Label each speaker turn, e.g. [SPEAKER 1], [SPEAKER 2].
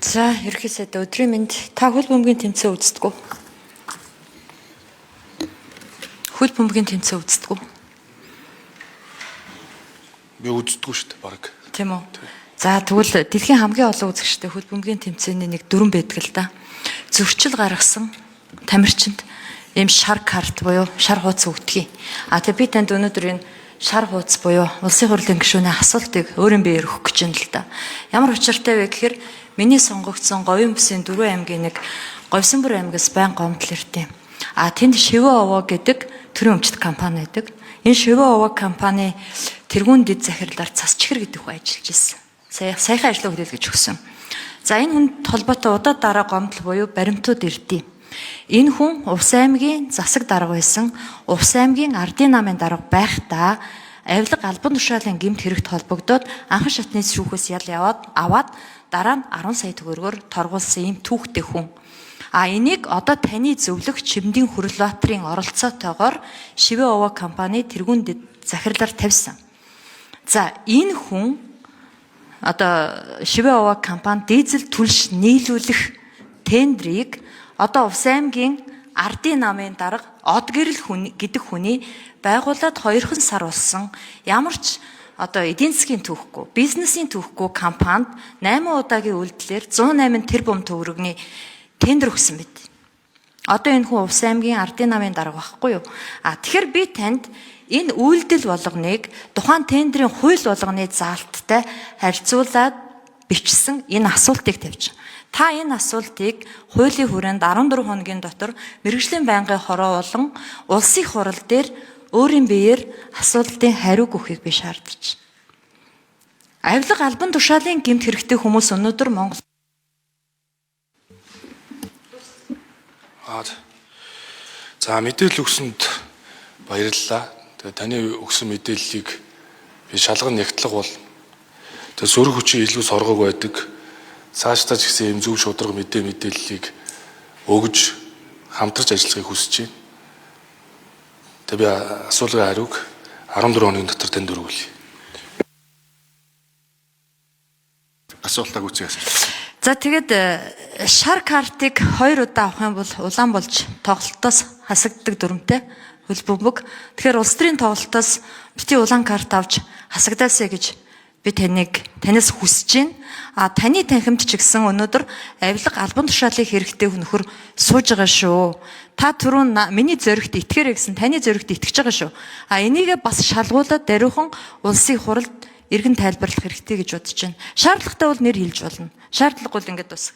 [SPEAKER 1] За, ерөөсөө өдрийн мэнд та хөл бөмбөгийн тэмцээн үздэг үү? Хөл бөмбөгийн тэмцээн үздэг үү?
[SPEAKER 2] Би үздэггүй шүү дээ, баг.
[SPEAKER 1] Тийм үү? За, тэгвэл дэлхийн хамгийн олон үзэгчтэй хөл бөмбөгийн тэмцээний нэг дүрэн байдаг л да. Зөрчил гаргасан тамирчинд ийм шар карт буюу шар хуудас өгдөг. Тэгээ би танд өнөөдөр энэ шар хуудас буюу улсын хурлын гишүүний асуултыг өөрийн биеэр өгөх гэж байна л да. Ямар учиртай вэ гэхээр миний сонгогдсон Говийн бүсийн 4 аймгийн нэг Говьсанбөр аймгаас байн гомдол ирдэв. Тэнд Шивээ овоо гэдэг төрийн өмчт компани байдаг. Энэ Шивээ овоо компани тэргүүн дэд захирлаар Цасчихэр гэдэг хүн ажиллаж ирсэн. Саяхан ажлаа хүлээлгэж өгсөн. За энэ хүнд холбоотой удаа дараа гомдол буюу баримтууд ирдэв. Энэ хүн Увс аймгийн засаг дарга байсан. Увс аймгийн ардын намын дарга байхдаа авилга албан тушаалын гэмт хэрэгт холбогдоод анхан шатны шүүхээс ял аваад дараа нь 10 сая төгрөгөөр торгуулсан ийм түүхтэй хүн. Энийг одоо таны зөвлөх Чимдийн Хүрлбаатарын оролцоотойгоор Шивээ овоо компани тэргүүн дэд захирлаар тавьсан. За энэ хүн одоо Шивээ овоо компани дизель түлш нийлүүлэх тендрийг одоо Увс аймгийн ардын намын дарга Од Гэрэл хүн гэдэг хүний байгуулад 2 сар болсон. Ямар ч одоо эдийн засгийн түүхгүй, бизнесийн түүхгүй компанид 8 удаагийн үйлдэлээр 108 тэрбум төгрөгийн тендер өгсөн мэт. Одоо энэ хүн Увс аймгийн ардын намын дарга байхгүй юу? Тэгэхээр би танд энэ үйлдэл болгоныг тухайн тендерийн хууль болгоны заалттай харьцуулаад бичсэн энэ асуултыг тавьж. Та энэ асуултыг хуулийн хүрээнд 14 хоногийн дотор мэргэжлийн байнгын хороо болон улсын хурал дээр өөрийн биеэр асуултын хариуг өгөхийг би шаардаж байна. Авилга албан тушаалын гэмт хэрэгтэй хүмүүс өнөөдөр Монгол.
[SPEAKER 2] За мэдээлэл өгсөнд баярлалаа. Тэгээ таны өгсөн мэдээллийг би шалган нягтлах бол тэгээ зүрх хүчийн илүү соргог байдаг. Цаашдаа ч гэсэн ийм зөв шударга мэдээллийг өгж хамтарч ажиллахыг хүсэж байна. Тэгээ би асуулгын хариуг 14 хоногийн дотор танд өргүүлье. Асуултаа гүцээс.
[SPEAKER 1] За тэгээд шар картыг 2 удаа авах юм бол улаан болж тоглолтоос хасагддаг дүрмтэй хөл бөмбөг. Тэгэхээр улс төрийн тоглолтоос бити улаан карт авч хасагдаасаа гэж би танаас хүсэж байна. Таны танхимд ч гэсэн өнөөдөр авилга албан тушаалын хэрэгтэй нөхөр сууж байгаа шүү. Та түрүүн миний зоригт итгээрэй гэсэн таны зоригт итгэж байгаа шүү. Энийгээ бас шалгуулад даруйхан улсын хуралд иргэн тайлбарлах хэрэгтэй гэж бодож байна. Шаардлагатай бол нэр хэлж болно. Шаардлагагүй л ингэж дуусах.